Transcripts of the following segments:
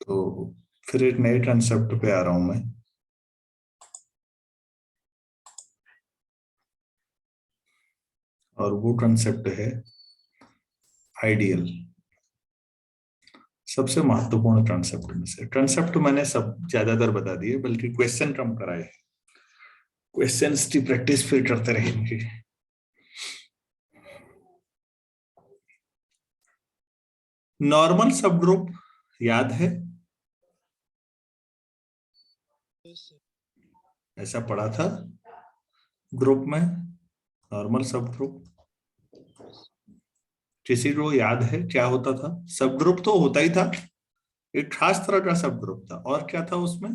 तो फिर एक नए कंसेप्ट पे आ रहा हूं मैं। और वो कंसेप्ट है आइडियल। सबसे महत्वपूर्ण कंसेप्ट में से कंसेप्ट मैंने सब ज्यादातर बता दिए, बल्कि क्वेश्चन कम कराए। क्वेश्चंस की प्रैक्टिस फिर करते रहेंगे। नॉर्मल सब ग्रुप याद है? ऐसा पढ़ा था ग्रुप में, नॉर्मल सब ग्रुप। किसी को याद है क्या होता था? सब ग्रुप तो होता ही था, एक खास तरह का सब ग्रुप था। और क्या था उसमें?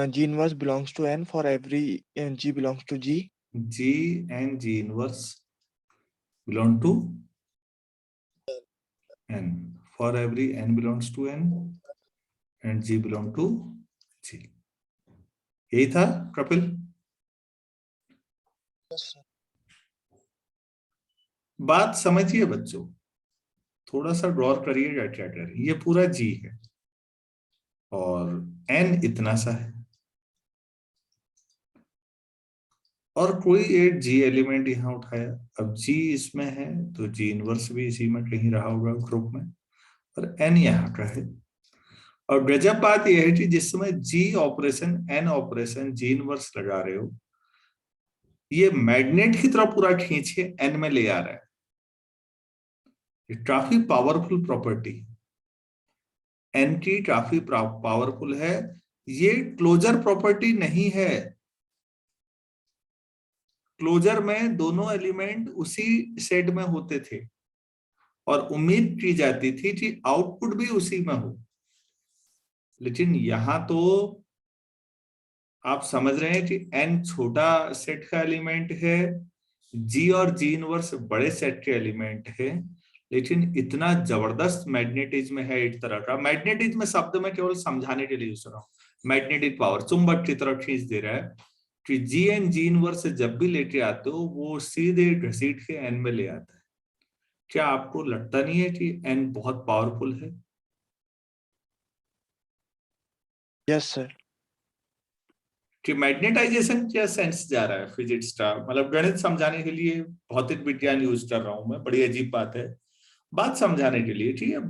G inverse belongs to N for every G belongs to G. G and G inverse belong to N. For every N belongs to N and G belong to G. यही था कपिल? बात समझिए बच्चों, थोड़ा सा गौर करिएगा क्या कह रहे। ये पूरा G है और N इतना सा है, और कोई एक G एलिमेंट यहाँ उठाया। अब G इसमें है तो G इनवर्स भी इसी में कहीं रहा होगा ग्रुप में, और N यहाँ का है। और गजब बात यह है कि जिस समय G operation N operation G inverse लगा रहे हो, ये मैग्नेट की तरह पूरा खींच के N में ले आ रहा है। ये काफी पावरफुल प्रॉपर्टी, N की काफी पावरफुल है। ये क्लोजर प्रॉपर्टी नहीं है। क्लोजर में दोनों एलिमेंट उसी सेट में होते थे और उम्मीद की जाती थी कि आउटपुट भी उसी में हो। लेकिन यहां तो आप समझ रहे हैं कि N छोटा सेट का एलिमेंट है, G और G इनवर्स बड़े सेट के एलिमेंट है, लेकिन इतना जबरदस्त मैग्नेटिज्म है एक तरह का। मैग्नेटिज्म शब्द में केवल समझाने के लिए यूज कर रहा हूं। मैग्नेटिक पावर चुंबक की तरफ खींच दे रहा है कि G एंड G इनवर्स जब भी लेके आते हो वो सीधे घसीट के N में ले आता है। क्या आपको लगता नहीं है कि N बहुत पावरफुल है? Yes, sir. कि मैग्नेटाइजेशन क्या सेंस जा रहा है फिजिक्स का, मतलब गणित समझाने के लिए भौतिक विज्ञान यूज कर रहा हूं मैं। बड़ी अजीब बात है, बात समझाने के लिए। ठीक है,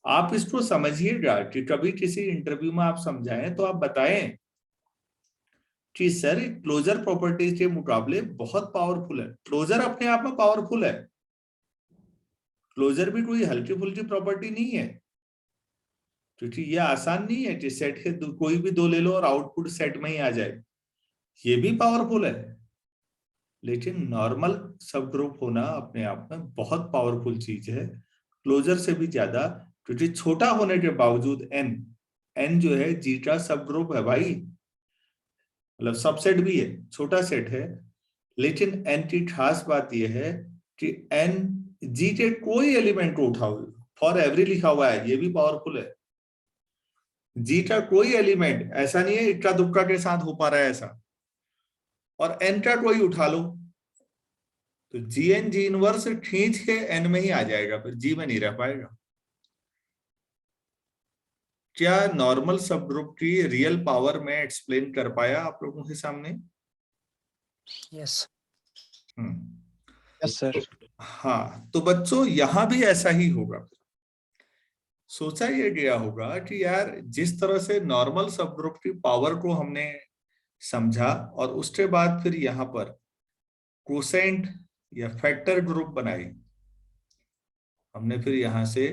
आप इसको समझिएगा कि कभी किसी इंटरव्यू में आप समझाएं तो आप बताएं कि सर क्लोजर प्रॉपर्टीज के मुकाबले बहुत पावरफुल है। क्लोजर अपने आप में पावरफुल है, क्लोजर भी कोई हल्की फुल्की प्रॉपर्टी नहीं है, क्योंकि ये आसान नहीं है कि सेट के कोई भी दो ले लो और आउटपुट सेट में ही आ जाए। ये भी पावरफुल है, लेकिन नॉर्मल सब ग्रुप होना अपने आप में बहुत पावरफुल चीज है, क्लोजर से भी ज्यादा। क्योंकि छोटा होने के बावजूद एन जो है जी का सब ग्रुप है भाई, मतलब सबसेट भी है, छोटा सेट है। लेकिन एन की खास बात यह है कि एन जी के कोई एलिमेंट को उठाओ, फॉर एवरी लिखा हुआ है, ये भी पावरफुल है। जी का कोई एलिमेंट ऐसा नहीं है इक्का दुक्का के साथ हो पा रहा है ऐसा, और एन का कोई उठा लो तो जी एन जी इनवर्स खींच के एन में ही आ जाएगा, फिर जी में नहीं रह पाएगा। क्या नॉर्मल सब ग्रुप की रियल पावर में एक्सप्लेन कर पाया आप लोगों के सामने? Yes. हम्म। Yes, sir. हाँ, तो बच्चों यहां भी ऐसा ही होगा। सोचा ये गया होगा कि यार जिस तरह से नॉर्मल सब ग्रुप की पावर को हमने समझा, और उसके बाद फिर यहाँ पर कोसेंट या फैक्टर ग्रुप बनाई हमने, फिर यहां से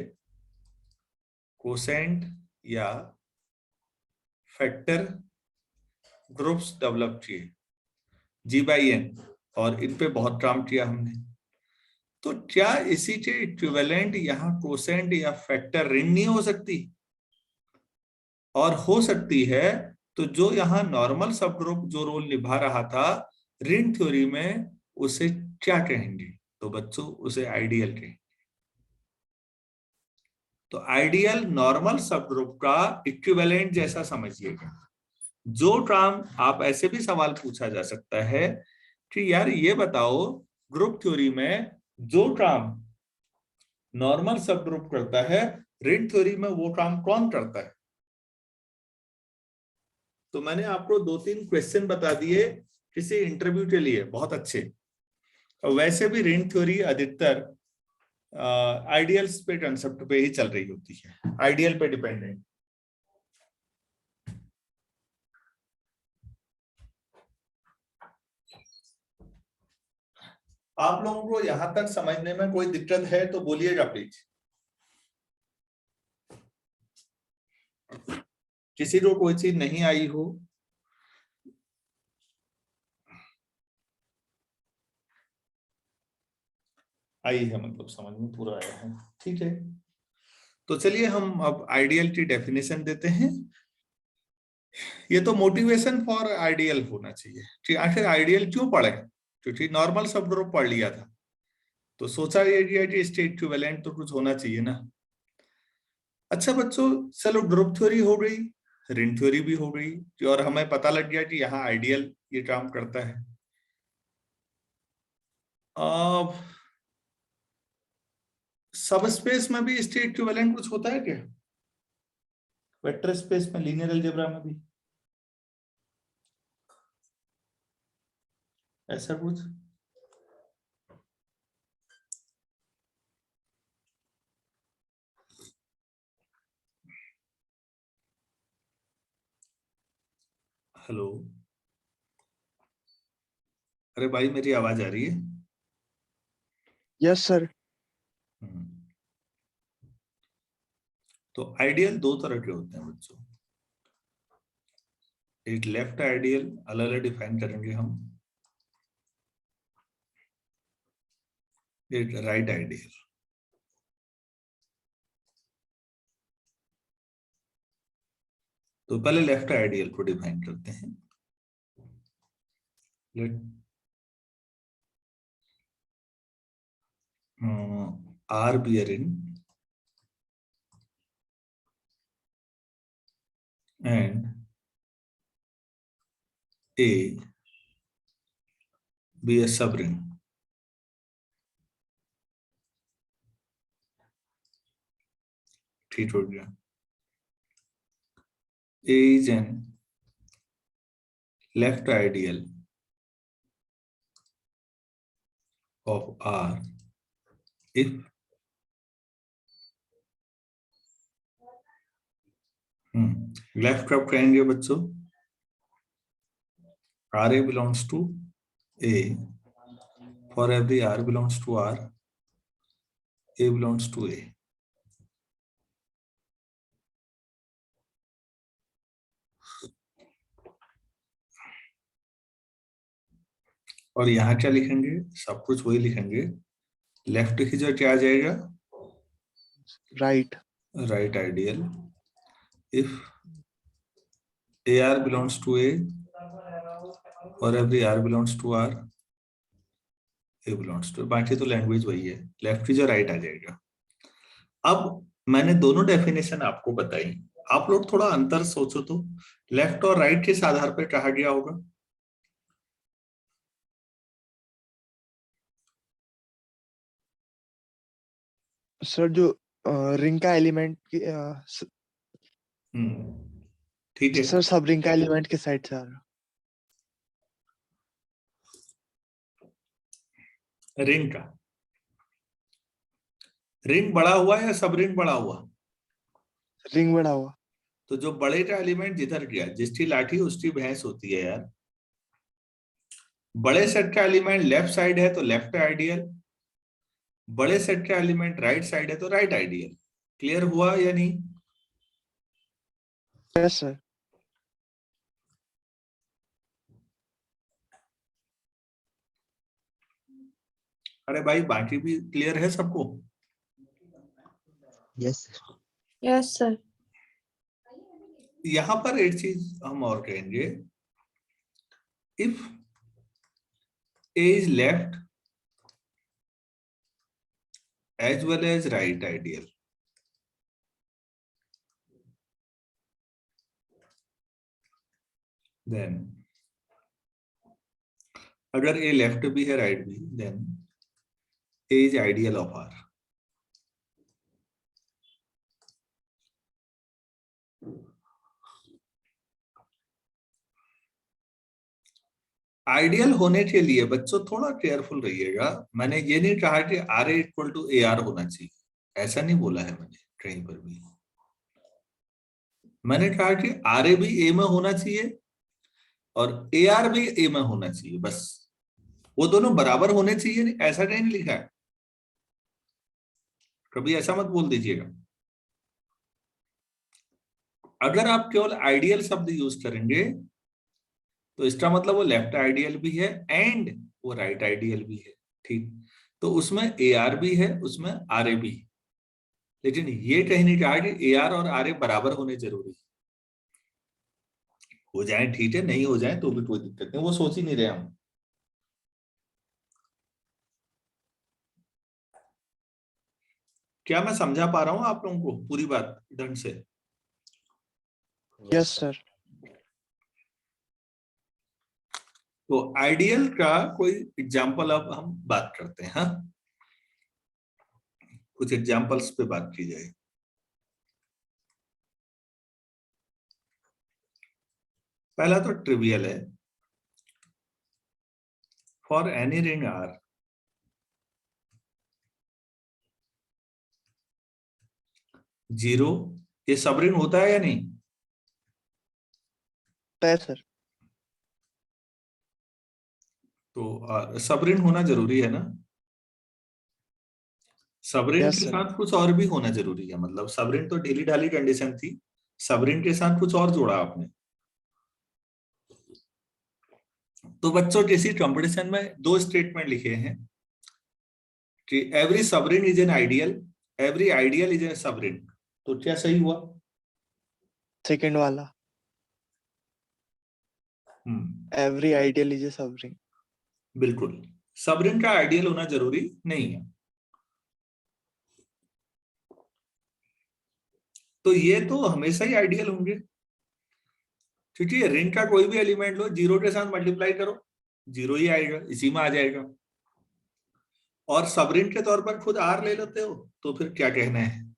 कोसेंट या फैक्टर ग्रुप्स डेवलप किए G/N, और इन पे बहुत काम किया हमने। तो क्या इसी के इक्विवेलेंट यहाँ कोसेंट या फैक्टर रिंग नहीं हो सकती? और हो सकती है, तो जो यहाँ नॉर्मल सब ग्रुप जो रोल निभा रहा था रिंग थ्योरी में, उसे क्या कहेंगे? तो बच्चों उसे आइडियल कहेंगे। तो आइडियल नॉर्मल सब ग्रुप का इक्विवेलेंट जैसा समझिएगा। जो टर्म आप ऐसे भी सवाल पूछा जा सकता है कि यार ये बताओ ग्रुप थ्योरी में जो टर्म नॉर्मल सब ग्रुप करता है रिंग थ्योरी में वो काम कौन करता है? तो मैंने आपको 2-3 क्वेश्चन बता दिए किसी इंटरव्यू के लिए, बहुत अच्छे। और वैसे भी रिंग थ्योरी अधिकतर आइडियल्स पे कंसेप्ट पे ही चल रही होती है, आइडियल पे डिपेंडेंट। आप लोगों को यहां तक समझने में कोई दिक्कत है तो बोलिएगा प्लीज। किसी को कोई चीज नहीं आई हो? आई है, मतलब समझ में पूरा आया है, ठीक है। तो चलिए हम अब आइडियल की डेफिनेशन देते हैं। ये तो मोटिवेशन फॉर आइडियल होना चाहिए कि आखिर आइडियल क्यों पढ़े, क्योंकि नॉर्मल सब ग्रुप पढ़ लिया था, तो सोचा ये गया कि स्टेट इक्विवेलेंट तो कुछ होना चाहिए ना। अच्छा बच्चों, चलो ग्रुप थ्योरी हो गई, रिंग थ्योरी भी हो गई, और हमें पता लग गया कि यहाँ आइडियल ये काम करता है। अब सब स्पेस में भी स्टेट इक्विवेलेंट कुछ होता है क्या? वेक्टर स्पेस में, लीनियर अलजेब्रा में भी ऐसा कुछ? हेलो, अरे भाई मेरी आवाज आ रही है? Yes, sir. तो आइडियल दो तरह के होते हैं बच्चों। एक लेफ्ट आइडियल, अलग अलग डिफाइन करेंगे हम। एक राइट आइडियल। तो पहले लेफ्ट आइडियल को डिफाइन करते हैं। Let R be a ring and A be a subring. ठीक हो गया। A is an left ideal of R if left कब कहेंगे बच्चों? RA belongs to A, for every R belongs to R, A belongs to A. और यहाँ क्या लिखेंगे? सब कुछ वही लिखेंगे। लेफ्ट की जगह क्या आ जाएगा? Right. Right ideal if AR belongs to A और every R belongs to R, A belongs to, बाकी तो लैंग्वेज वही है, लेफ्ट की जगह राइट आ जाएगा। अब मैंने दोनों डेफिनेशन आपको बताई, आप लोग थोड़ा अंतर सोचो तो, लेफ्ट और राइट किस आधार पर कहा गया होगा? सर जो रिंग का एलिमेंट ठीक है। सर सब रिंग का एलिमेंट के साइड से आ रहा। रिंग का, रिंग बड़ा हुआ या सब रिंग बड़ा हुआ? रिंग बड़ा हुआ। तो जो बड़े का एलिमेंट जिधर गया, जिसकी लाठी उसकी भैंस होती है यार। बड़े सेट का एलिमेंट लेफ्ट साइड है तो लेफ्ट आइडियल, बड़े सेट का एलिमेंट राइट साइड है तो राइट आइडियल। क्लियर हुआ या नहीं? Yes sir. अरे भाई बाकी भी क्लियर है सबको? Yes yes sir. यहां पर एक चीज हम और कहेंगे, if A is left as well as right ideal, then अगर A लेफ्ट भी है राइट भी, then A is ideal of R. Ideal होने के लिए बच्चों थोड़ा केयरफुल रहिएगा। मैंने ये नहीं कहा कि R A equal to A R होना चाहिए, ऐसा नहीं बोला है मैंने कहीं पर भी। मैंने कहा कि आर ए भी ए में होना चाहिए और ए आर भी ए में होना चाहिए, बस वो दोनों बराबर होने चाहिए, ऐसा कहीं नहीं लिखा है। कभी ऐसा मत बोल दीजिएगा। अगर आप केवल आइडियल शब्द यूज करेंगे तो इसका मतलब वो लेफ्ट आइडियल भी है एंड वो राइट आइडियल भी है, ठीक। तो उसमें ए आर भी है, उसमें आर ए भी है। लेकिन ये कहीं नहीं कहा कि ए आर और आर ए बराबर होने जरूरी है। हो जाए ठीक है, नहीं हो जाए तो भी कोई दिक्कत नहीं, वो सोच ही नहीं रहे हम। क्या मैं समझा पा रहा हूं आप लोगों को पूरी बात ढंग से? Yes, sir. तो आइडियल का कोई एग्जाम्पल अब हम बात करते हैं। हाँ, कुछ एग्जाम्पल्स पे बात की जाए। पहला तो ट्रिवियल है। For any ring R zero, ये सब रिंग होता है या नहीं? है सर। तो सब रिंग होना जरूरी है ना? सबरिन यस के सर। साथ कुछ और भी होना जरूरी है, मतलब सबरिन तो ढीली ढाली कंडीशन थी, सबरिन के साथ कुछ और जोड़ा आपने। तो बच्चों किसी कंपटीशन में दो स्टेटमेंट लिखे हैं कि every subring is an ideal, every ideal is an subring. तो क्या सही हुआ? सेकंड वाला। Every ideal is a subring. बिल्कुल, सबरिन का आइडियल होना जरूरी नहीं है। तो ये तो हमेशा ही आइडियल होंगे, क्योंकि रिंग का कोई भी एलिमेंट लो, जीरो के साथ मल्टीप्लाई करो, जीरो ही आएगा, इसी में आ जाएगा। और सबरिन के तौर पर खुद आर ले लेते हो तो फिर क्या कहना है।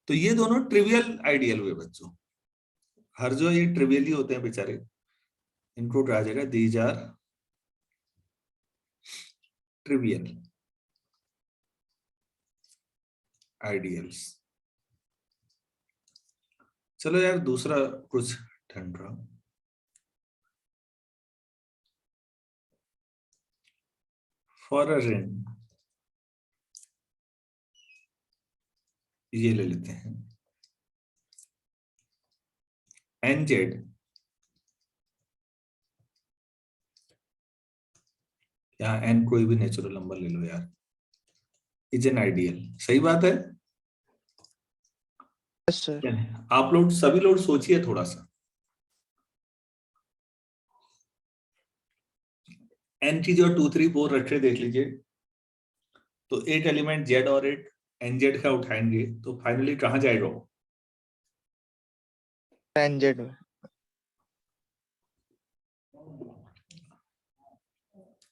तो ये दोनों ट्रिवियल आइडियल हुए बच्चों। हर जो ये ट्रिवियल ही होते हैं बेचारे, इनको कहा जाएगा दीज आर ट्रिवियल आइडियल्स। चलो यार दूसरा कुछ ठंड रहा। फॉर अ रिंग, ये ले लेते हैं एन जेड, यहाँ एन कोई भी नेचुरल नंबर ले लो यार, इज एन आइडियल। सही बात है। Yes sir. आप लोग सभी लोग सोचिए थोड़ा सा, एन की जो 2 3 4 रखे देख लीजिए। तो एक एलिमेंट जेड और एक एन जेड का उठाएंगे तो फाइनली कहाँ जाएगा वो? एनजेड में।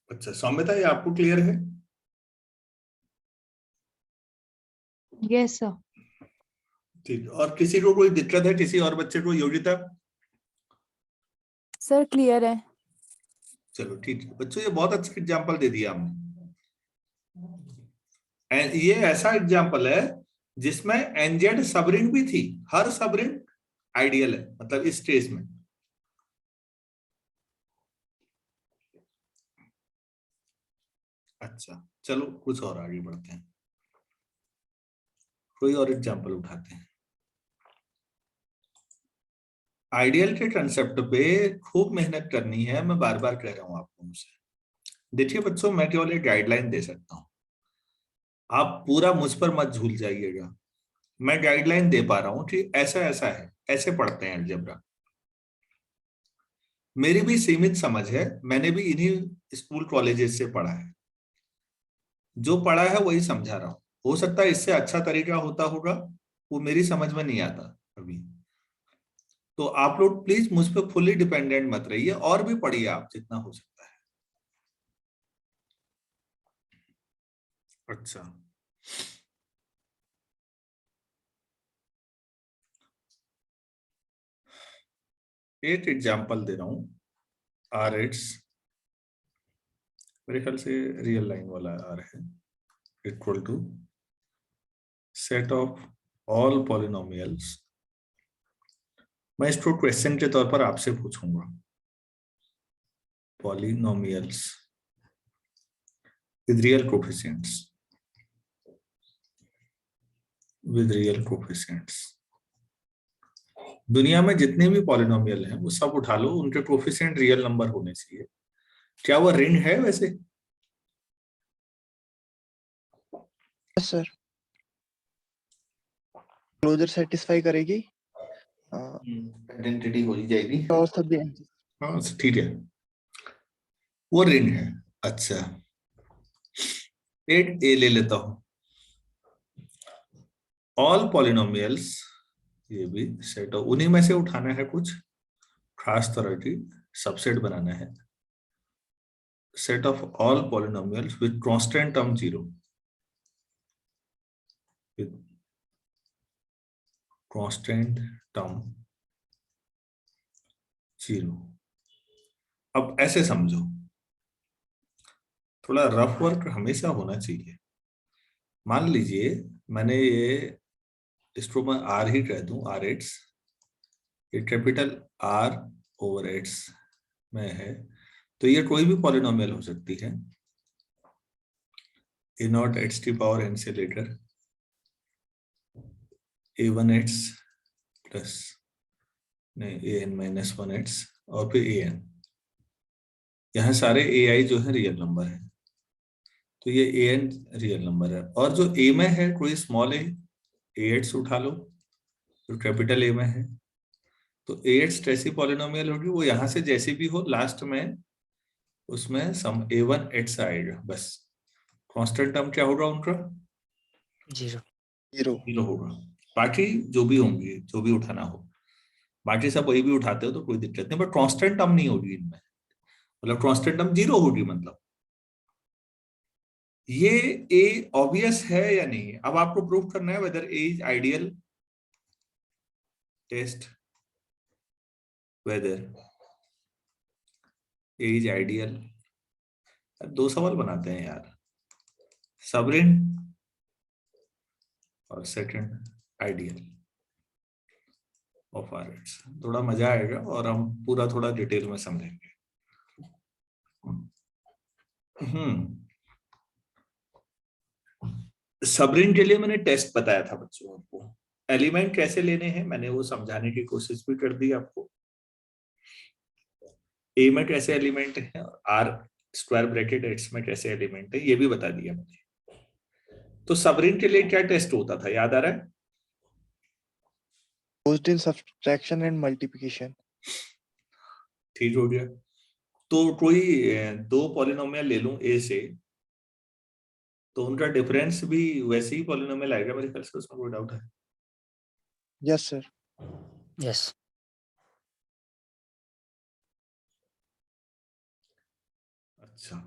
अच्छा सौम्यता, ये आपको क्लियर है? Yes sir. ठीक, और किसी को कोई दिक्कत है, किसी और बच्चे को? योगिता? सर क्लियर है। चलो ठीक है बच्चों, ये बहुत अच्छा एग्जाम्पल दे दिया हमने। ये ऐसा एग्जाम्पल है जिसमें एनजेड सबरिंग भी थी, हर सबरिंग आइडियल है, मतलब इस केस में। अच्छा चलो कुछ और आगे बढ़ते हैं, कोई और एग्जाम्पल उठाते हैं। आइडियल के कंसेप्ट पे खूब मेहनत करनी है, मैं बार बार कह रहा हूं आप लोगों से। देखिए बच्चों, मैं केवल एक गाइडलाइन दे सकता हूं, आप पूरा मुझ पर मत झूल जाइएगा। मैं गाइडलाइन दे पा रहा हूं कि ऐसा ऐसा है, ऐसे पढ़ते हैं अलजेब्रा। मेरी भी सीमित समझ है, मैंने भी इन्हीं स्कूल कॉलेजेस से पढ़ा है, जो पढ़ा है वही समझा रहा हूं। हो सकता है इससे अच्छा तरीका होता होगा, वो मेरी समझ में नहीं आता अभी। तो आप लोग प्लीज मुझ पर फुली डिपेंडेंट मत रहिए, और भी पढ़िए आप जितना हो सकता है। अच्छा, एक एग्जाम्पल दे रहा हूं, आर इट्स मेरे ख्याल से रियल लाइन वाला आ रहा है, equal to set of all polynomials. मैं इसको क्वेश्चन के तौर पर आपसे पूछूंगा, polynomials with real coefficients, with real coefficients। दुनिया में जितने भी पॉलिनोमियल हैं वो सब उठा लो, उनके कोफिशिएंट रियल नंबर होने चाहिए। क्या वो रिंग है वैसे? यस सर, क्लोजर सेटिस्फाई करेगी आइडेंटिटी हो ही जाएगी। और सभी एनजी। हाँ ठीक है, वो रिंग है। अच्छा, एक ए ले लेता हूं, ऑल पॉलिनोमियल्स, ये भी सेट ऑफ, उन्हीं में से उठाना है कुछ खास तरह की, सबसेट बनाना है। Set of all polynomials with constant term 0, with constant term 0। अब ऐसे समझो, थोड़ा रफ वर्क हमेशा होना चाहिए। मान लीजिए मैंने ये, इसको मैं आर ही कह दूं, आर एट्स, ये कैपिटल आर ओवर एट्स में है, तो ये कोई भी पॉलिनोमियल हो सकती है, ए नॉट एक्स की पावर एन से लेकर ए वन एक्स प्लस नहीं A N minus one x और फिर ए एन। यहाँ सारे ए आई जो है रियल नंबर है, तो ये ए एन रियल नंबर है। और जो ए में है कोई स्मॉल ए एट्स उठा लो, जो कैपिटल ए में है, तो ए एट्स कैसी पॉलिनोमियल होगी, वो यहाँ से जैसी भी हो लास्ट में उसमें सम ए वन एट्स आएगा बस। कांस्टेंट टर्म क्या होगा उनका? 0 0 होगा। बाकी जो भी होंगी, जो भी उठाना हो, बाकी सब वही भी उठाते हो तो कोई दिक्कत नहीं, बट कांस्टेंट टर्म नहीं होगी इनमें, मतलब कांस्टेंट टर्म 0 होगी। मतलब ये ए ऑब्वियस है या नहीं, अब आपको प्रूव करना है whether A is ideal test, whether A is ideal. दो सवाल बनाते हैं यार, सबरिंग और सेकंड आइडियल ऑफ आर एट्स। थोड़ा मजा आएगा और हम पूरा थोड़ा डिटेल में समझेंगे। सबरिंग के लिए मैंने टेस्ट बताया था बच्चों को, एलिमेंट कैसे लेने हैं मैंने वो समझाने की कोशिश भी कर दी आपको। ए में कैसे एलिमेंट है, आर स्क्वायर ब्रैकेट एट्स में कैसे एलिमेंट है, ये भी बता दिया मैंने। तो सबरिंग के लिए क्या टेस्ट होता था, याद आ रहा है? Used in subtraction and multiplication. ठीक हो गया। तो कोई दो पॉलिनोमियल ले लूं ए से, तो उनका डिफरेंस भी वैसे ही पॉलिनोमियल आएगा मेरे ख्याल से, उसमें कोई डाउट है? Yes sir. यस। अच्छा,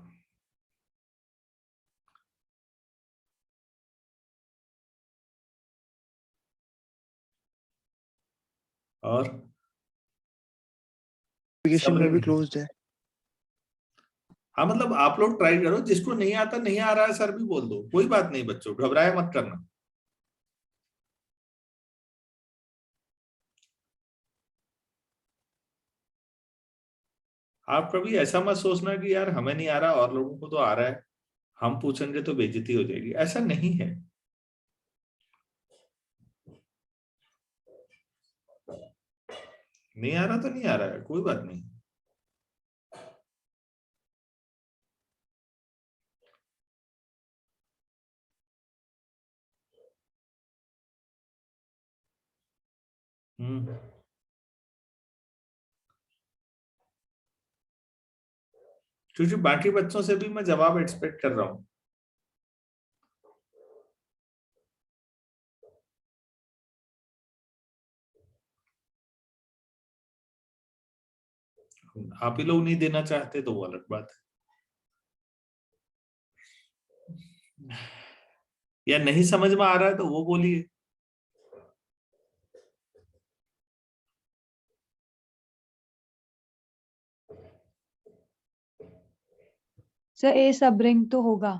और मल्टीप्लिकेशन में भी सबरिंग, क्लोज्ड है। हाँ मतलब आप लोग ट्राई करो, जिसको नहीं आता नहीं आ रहा है सर भी बोल दो, कोई बात नहीं बच्चों, घबराए मत करना। आप कभी ऐसा मत सोचना कि यार हमें नहीं आ रहा और लोगों को तो आ रहा है, हम पूछेंगे तो बेइज्जती हो जाएगी, ऐसा नहीं है। नहीं आ रहा तो नहीं आ रहा है, कोई बात नहीं। हम्म, क्योंकि बाकी बच्चों से भी मैं जवाब एक्सपेक्ट कर रहा हूं। आप ही लोग नहीं देना चाहते तो वो अलग बात है, या नहीं समझ में आ रहा है तो वो बोलिए। सर ए सब रिंग तो होगा।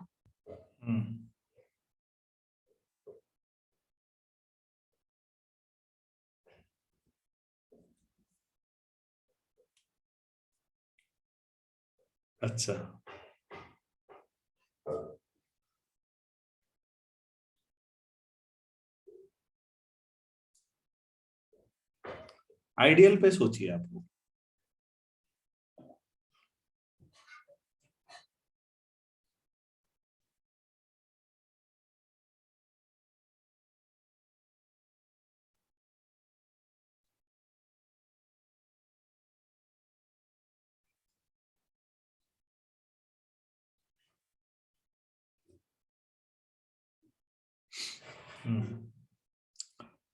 अच्छा, आइडियल पे सोचिए आप लोग।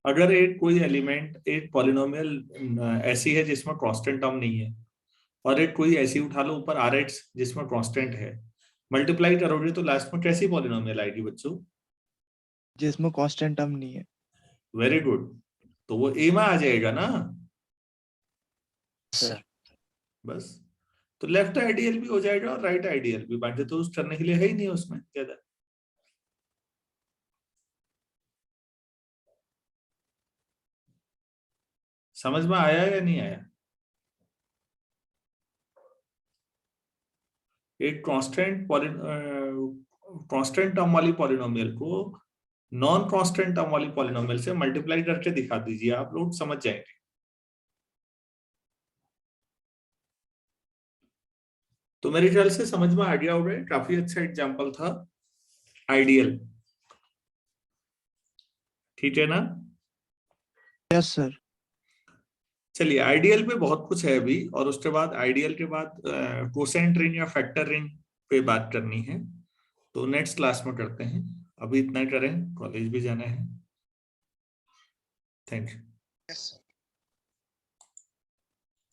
अगर एक कोई एलिमेंट एक पॉलिनोमियल ऐसी है जिसमें कांस्टेंट टर्म नहीं है, और एक कोई ऐसी उठा लो ऊपर आर एक्स जिसमें कांस्टेंट है, मल्टीप्लाई करोगे तो लास्ट में कैसी पॉलिनोमियल आएगी बच्चों? जिसमें कांस्टेंट टर्म नहीं है। वेरी गुड, तो वो ए में आ जाएगा ना। सर बस, तो लेफ्ट आइडियल भी हो जाएगा और राइट आइडियल भी, बाकी तो उस करने के लिए है ही नहीं उसमें ज्यादा। समझ में आया या नहीं आया? एक कांस्टेंट टर्म वाली पॉलिनोमियल को नॉन कांस्टेंट टर्म वाली पॉलिनोमियल से मल्टीप्लाई करके दिखा दीजिए, आप लोग समझ जाएंगे। तो मेरे ख्याल से समझ में आ गया होगा, काफी अच्छा एग्जांपल था आइडियल, ठीक है ना? Yes sir. चलिए, आइडियल पे बहुत कुछ है अभी, और उसके बाद आइडियल के बाद कोसेंट रिंग या फैक्टर रिंग पे बात करनी है, तो नेक्स्ट क्लास में करते हैं। अभी इतना करें, कॉलेज भी जाना है। Thank you.